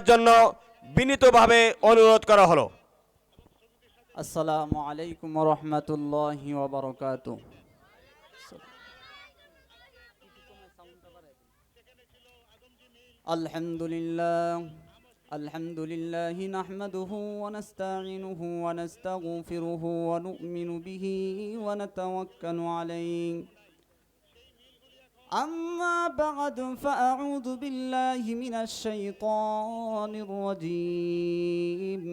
করার জন্য বিনীতভাবে অনুরোধ করা হলো। আসসালামু আলাইকুম ওয়া রাহমাতুল্লাহি ওয়া বারাকাতুহু। আলহামদুলিল্লাহ আলহামদুলিল্লাহি নাহমাদুহু ওয়া নাস্তাঈনুহু ওয়া নাস্তাগফিরুহু ওয়া নু'মিনু বিহি ওয়া নাতাওয়াক্কালু আলাইহি। أما بعد فأعوذ بالله من الشيطان الرجيم.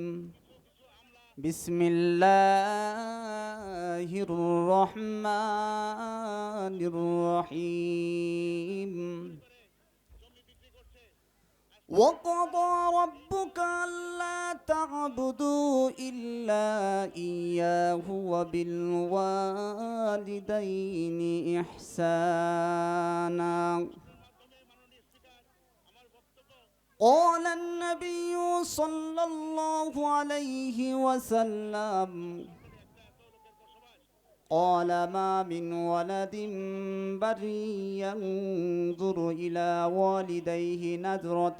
بسم الله الرحمن الرحيم. وقضى ربك ألا تعبدوا إلا إياه وبالوالدين إحسانا. قال النبي صلى الله عليه وسلم قال ما من ولد بر ينظر إلى والديه نذرة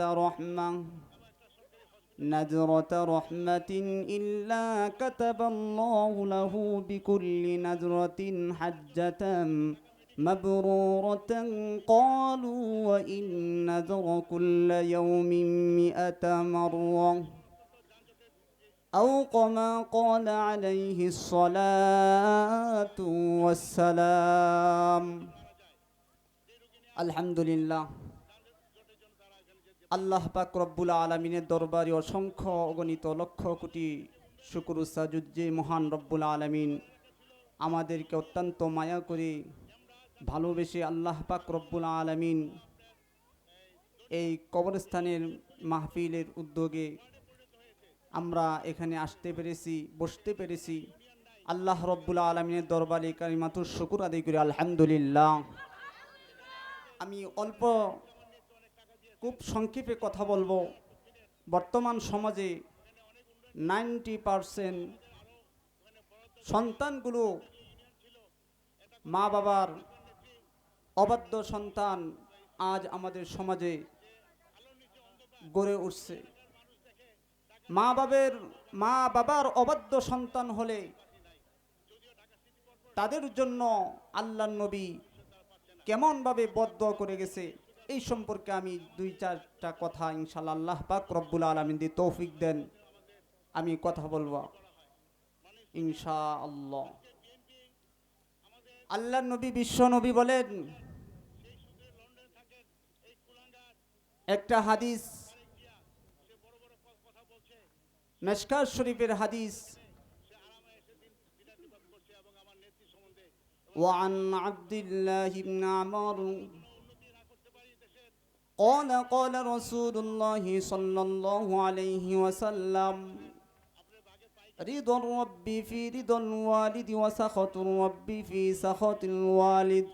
رحمة إلا كتب الله له بكل نذرة حجة مبرورة. قالوا وإن نذر كل يوم 100 مرة أو كما قال عليه الصلاة والسلام. الحمد لله. আল্লাহ পাক রব্বুল আলামিনের দরবারে অসংখ্য অগণিত লক্ষ কোটি শুকর ও সাজুদ যে মহান রব্বুল আলামিন আমাদেরকে অত্যন্ত মায়া করে ভালোবেসে আল্লাহ পাক রব্বুল আলামিন এই কবরস্থানের মাহফিলের উদ্যোগে আমরা এখানে আসতে পেরেছি, বসতে পেরেছি। আল্লাহ রব্বুল আলামিনের দরবারে কালিমাতুর শুকর আদায় করি আলহামদুলিল্লাহ। আমি অল্প খুব সংক্ষেপে কথা বলবো। বর্তমান সমাজে 90% সন্তানগুলো মা বাবার অবাধ্য সন্তান আজ আমাদের সমাজে গড়ে উঠছে। মা বাবার অবাধ্য সন্তান হলে তাদের জন্য আল্লাহর নবী কেমনভাবে বদদুয়া করে গেছে এই সম্পর্কে আমি 2-4টা কথা ইনশাআল্লাহ আল্লাহ পাক রব্বুল আলামিন যদি তৌফিক দেন আমি কথা বলবো ইনশাআল্লাহ। আল্লাহর নবী বিশ্ব নবী বলেন, একটা হাদিস মিশকাত শরীফের হাদিস, وعن عبد الله بن عمر قال قال رسول الله صلى الله عليه وسلم رضا الرب في رضا الوالد وسخط الرب في سخط الوالد.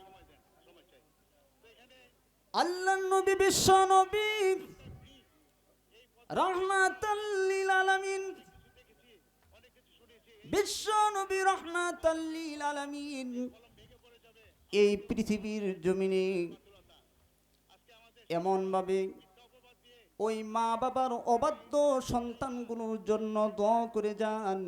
আল্লাহর নবী বিশ্ব নবী রাহমাতাল লিল আলামিন, বিশ্ব নবী রাহমাতাল লিল আলামিন এই পৃথিবীর জমিনে এমন ভাবে ওই মা বাবার অবাধ্য সন্তানগুলোর জন্য দোয়া করে যান।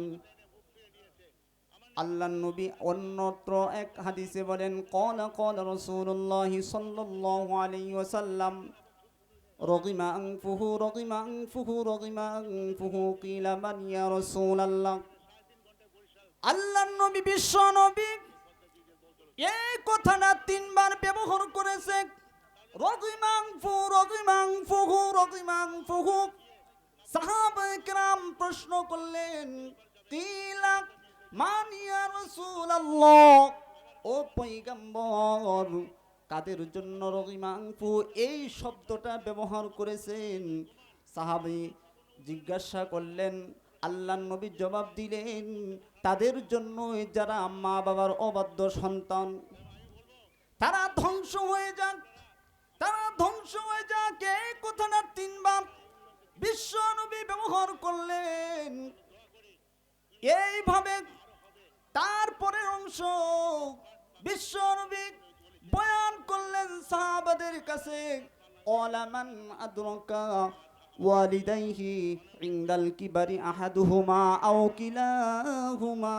আল্লাহর নবী অন্যত্র এক হাদিসে বলেন, ক্বালা ক্বালা রাসূলুল্লাহ সাল্লাল্লাহু আলাইহি ওয়াসাল্লাম রগিমা আনফুহু রগিমা আনফুহু রগিমা আনফুহু কিলা মান ইয়া রাসূলুল্লাহ। আল্লাহর নবী বিশ্ব নবী এই কথাটা 3 বার ব্যবহার করেছে, রগিমা আনফুহু রগিমা আনফুহু রগিমা আনফুহু। সাহাবায়ে কেরাম প্রশ্ন করলেন, কিলা মান ইয়া রাসূলুল্লাহ, ও পয়গম্বর কাদের জন্য রগিমা আনফু এই শব্দটা ব্যবহার করেছেন? সাহাবী জিজ্ঞাসা করলেন, আল্লাহর নবী জবাব দিলেন, তাদের জন্য যারা মা বাবার অবাধ্য সন্তান, তারা ধ্বংস হয়ে যাক, তারা ধ্বংস হয়ে যাক। এই কথাটা 3 বার বিশ্ব নবী ব্যবহার করলেন। এইভাবে তারপরে অংশ বিশ্ব নবী বয়ান করলেন সাহাবাদের কাছে, ওলামান আদরাকা ওয়ালিদাইহি ইনদাল কিবারি আহাদুহুমা আও কিলাহুমা।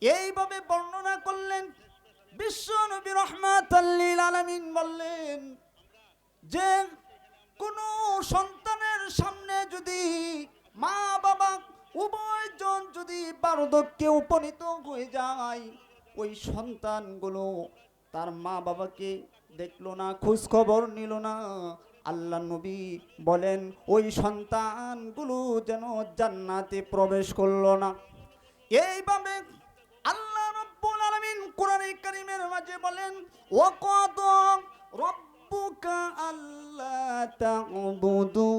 এইভাবে বর্ণনা করলেন। বিশ্ব নবী রাহমাতাল লিল আলামিন বললেন যে কোনো সন্তানের সামনে যদি মা বাবা উভয়জন যদি বার্ধক্যে উপনীত হয়ে যায়, ওই সন্তানগুলো তার মা বাবাকে দেখলো না, খোঁজ খবর নিল না, আল্লাহ নবী বলেন ওই সন্তানগুলো যেন জান্নাতে প্রবেশ করলো না। এইভাবে আল্লাহ রাব্বুল আলামিন কোরআনে কারীমের মাঝে বলেন ওয়াকাদা রাব্বুকা আল্লা তা'বুদু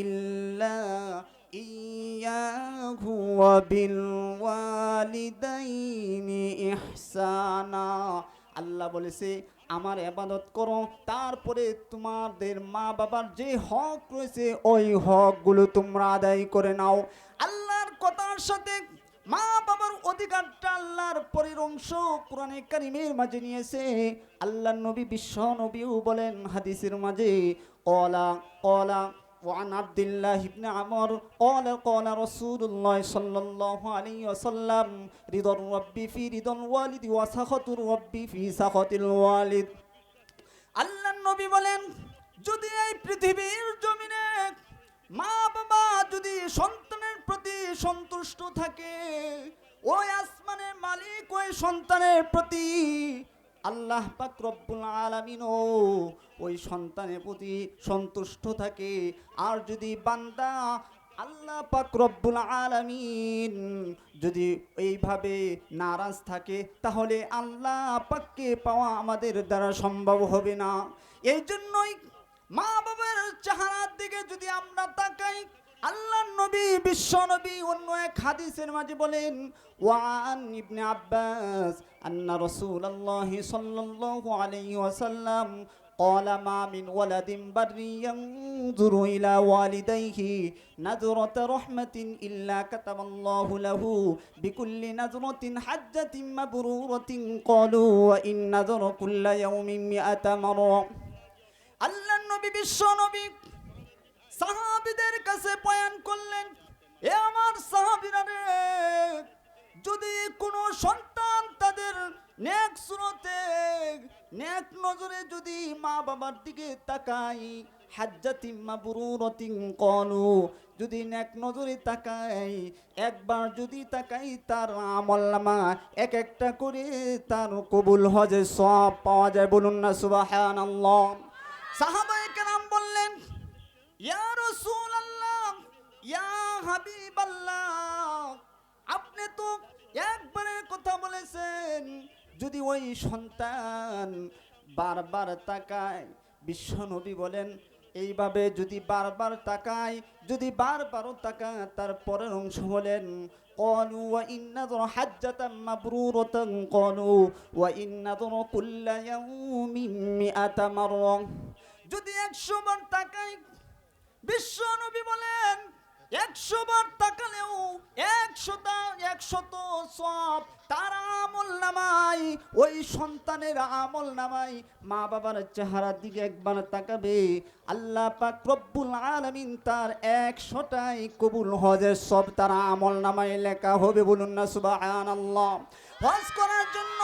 ইল্লা ইয়াহু ওয়া বিল ওয়ালিদাইনি ইহসানা। আল্লাহ বলেছে আমার ইবাদত করো, তারপরে তোমাদের মা বাবার যে হক রয়েছে ওই হকগুলো তোমরা আদায় করে নাও। আল্লাহর কথার সাথে মা বাবার অধিকারটা আল্লাহর পরের অংশ কোরআনে কারীমের মাঝে নিয়েছে। আল্লাহর নবী বিশ্ব নবীও বলেন হাদিসের মাঝে ক্বালা وعن عبد الله بن عمر قال رسول الله صلى الله عليه وسلم رضا الرب في رضا الوالد وسخط الرب في سخط الوالد। আল্লাহর নবী বলেন যদি এই পৃথিবীর জমিনে মা বাবা যদি সন্তানের প্রতি সন্তুষ্ট থাকে, ওই আসমানের মালিক ওই সন্তানের প্রতি আল্লাহ পাক রব্বুল আলামিনও ওই সন্তানের প্রতি সন্তুষ্ট থাকে। আর যদি বান্দা আল্লাহ পাক রব্বুল আলামিন যদি এইভাবে নারাজ থাকে, তাহলে আল্লাহ পাককে পাওয়া আমাদের দ্বারা সম্ভব হবে না। এই জন্যই মা বাবার চেহারার দিকে যদি আমরা তাকাই, আল্লাহ নবী বিশ্ব নবী অন্য এক হাদিসের মাঝে বলেন ওয়ান ইবনে আব্বাস আন্না রাসূলুল্লাহ সাল্লাল্লাহু আলাইহি ওয়াসাল্লাম قال ما من ولد بر ينظر إلى والديه نظرة رحمة إلا كتب الله له بكل نظرة حجة مبرورة قالوا وإن نظر كل يوم 100 مرة। আল্লাহ নবী বিশ্ব নবী সাহাবীদের কাছে বয়ান করলেন, এ আমার সাহাবীরা রে, যদি কোনো সন্তান তাদের নেক সুরতে নেক নজরে যদি মা বাবার দিকে তাকাই, হাজ্জাতিম মাবরুরাতিন ক্বালু, যদি নেক নজরে তাকাই, একবার যদি তাকাই তার আমলনামা এক একটা করে তার কবুল হজে সওয়াব পাওয়া যায়। বলুন না সুবহানাল্লাহ। সাহাবায়ে কেরাম বললেন ইয়া রাসূলুল্লাহ ইয়া হাবিবাল্লাহ, আপনি তো একবারের কথা বলেছেন, যদি ওই সন্তান বারবার তাকায়, বিশ্ব নবী বলেন এইভাবে যদি বারবার তাকায়, যদি বারবারও তাকায়, তার পরের অংশ বলেন قالوا وإن نذر حجة مبرورة قالوا وإن نذر كل يوم 100 مرة। যদি 100 বার তাকাই, বিশ্ব নবী বলেন 100 বার তাকালেও 100 সওয়াব তার আমলনামায়, ওই সন্তানের আমলনামায় মা বাবার চেহারার দিকে একবার তাকাবে, আল্লাহ পাক রব্বুল আলামিন তার 100টাই কবুল হজের সব তার আমলনামায় লেখা হবে। বলুন না সুবহানাল্লাহ। হজ করার জন্য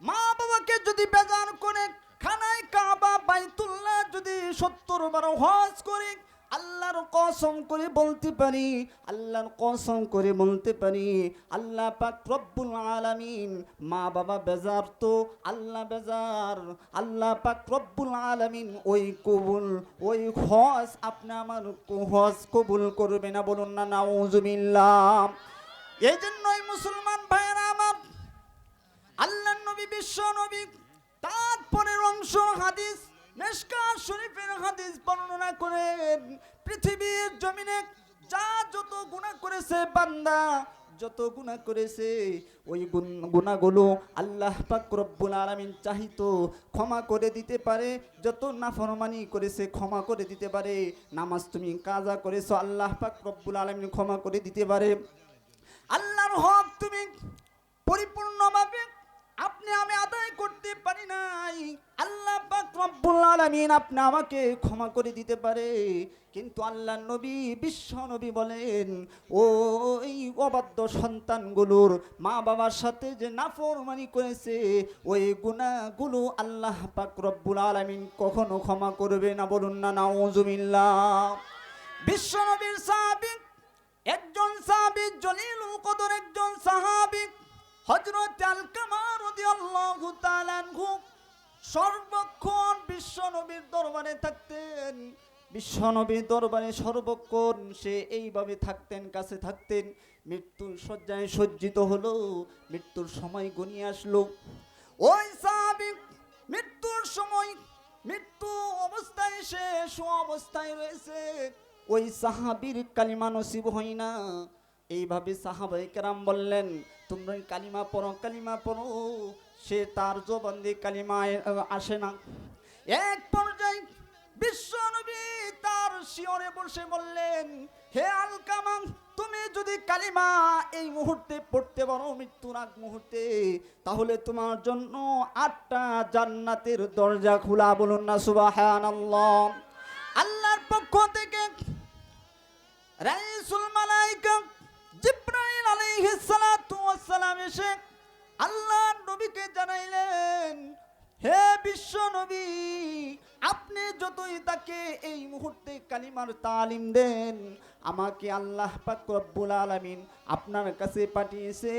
মা বাবাকে যদি বেজার করে খানায় কাবা বাইতুল্লাহ যদি 70 বার হজ করে, আল্লাহর কসম করে বলতে পারি, আল্লাহর কসম করে বলতে পারি, আল্লাহ পাক রব্বুল আলামিন মা বাবা বেজার তো আল্লাহ বেজার, আল্লাহ পাক রব্বুল আলামিন ওই কবুল ওই হজ আপনি আমার হজ কবুল করবে না। বলুন না নাউজুবিল্লাহ। এই জন্যই মুসলমান ভাইয়েরা আমার, আল্লাহ নবী বিশ্ব নবী তারপরের অংশ হাদিস মিশকাত শরীফের হাদিস বর্ণনা করেন, পৃথিবীর জমিনে যা যত গুনাহ করেছে বান্দা, যত গুনাহ করেছে ওই গুনাহগুলো আল্লাহ পাক রব্বুল আলামিন চাহিতো ক্ষমা করে দিতে পারে। যত নাফরমানি করেছে ক্ষমা করে দিতে পারে। নামাজ তুমি কাজা করেছো, আল্লাহ পাক রব্বুল আলামিন ক্ষমা করে দিতে পারে। আল্লাহর হক তুমি পরিপূর্ণভাবে আপনি জন্য আমি আদায় করতে পারি নাই, আল্লাহ পাক রব্বুল আলামিন আপনি আমাকে ক্ষমা করে দিতে পারে। কিন্তু আল্লাহর নবী, বিশ্ব নবী বলেন, ওই অবাধ্য সন্তানগুলোর মা বাবার সাথে যে নাফরমানি করেছে, ওই গুনাহগুলো আল্লাহ পাক রব্বুল আলামিন কখনো ক্ষমা করবে না। বলুন না নাউজুবিল্লাহ। বিশ্ব নবীর সাহাবী, একজন সাহাবী, জলিলুল কদর একজন সাহাবী, হযরত আলকামা রাদিয়াল্লাহু তাআলা আনহু সর্বক্ষণ বিশ্ব নবীর দরবারে থাকতেন। বিশ্ব নবীর দরবারে সর্বক্ষণ সে এইভাবে থাকতেন, কাছে থাকতেন। মৃত্যুর শয্যায় সজ্জিত হলো, মৃত্যুর সময় ঘনিয়ে আসলো। ওই সাহাবী মৃত্যুর সময়, মৃত্যু অবস্থায় সে অবস্থায় রয়েছে, ওই সাহাবীর কালিমা নসিব হয় না। এইভাবে সাহাবায়ে কেরাম বললেন, তোমরা কালিমা পড়ো, কালিমা পড়ো। সে তার জবান দিয়ে কালিমা আসে না। এক পর্যায়ে বিশ্ব নবী তার শিয়রে বসে বললেন, হে আলকামা, তুমি যদি কালিমা এই মুহূর্তে পড়তে পারো, মৃত্যুর আগ মুহূর্তে, তাহলে তোমার জন্য 8টা জান্নাতের দরজা খোলা। বলুন না সুবহানাল্লাহ। আল্লাহর পক্ষ থেকে রাইসুল মালায়েকা জিবরাইল আলাইহিস সালাতু ওয়াস সালাম এসে আল্লাহর নবীকে জানাইলেন, হে বিশ্ব নবী, আপনি যতই তাকে এই মুহূর্তে কালিমার তালিম দেন, আমাকে আল্লাহ পাক রব্বুল আলামিন আপনার কাছে পাঠিয়েছে।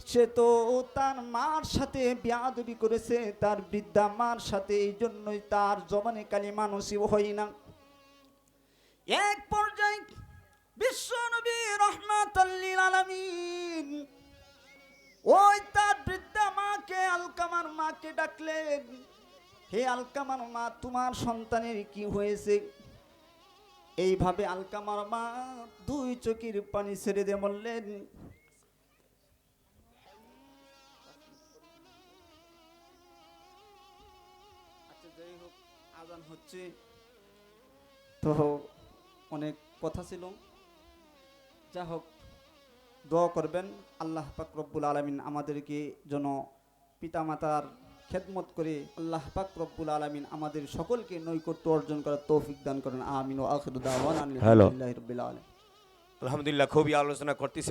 সে তো তার মার সাথে বেয়াদবি করেছে, তার বৃদ্ধা মার সাথে, এই জন্যই তার জবানে কালিমা নসিব হয় না। এক পর্যায়ে বিশ্ব নবী রাহমাতাল লিল আলামিন ওই তার বৃদ্ধা মাকে, আলকামার মাকে ডাকলেন, হে আলকামার মা, তোমার সন্তানের কি হয়েছে? এইভাবে আলকামার মা 2 চোখের পানি ছেড়ে দিয়ে বললেন, আচ্ছা যাই হোক, আজান হচ্ছে তো, অনেক কথা ছিল। যা হোক, দোয়া করবেন আল্লাহ পাক রব্বুল আলামিন আমাদেরকে যেন পিতামাতার খেদমত করে আল্লাহ পাক রব্বুল আলামিন আমাদের সকলকে নৈকট্য অর্জন করার তৌফিক দান করেন। আমিন ওয়া আখিরু দাওয়ানা আলহামদুলিল্লাহি রাব্বিল আলামিন। আলহামদুলিল্লাহ, খুবই আলোচনা করতেছিল।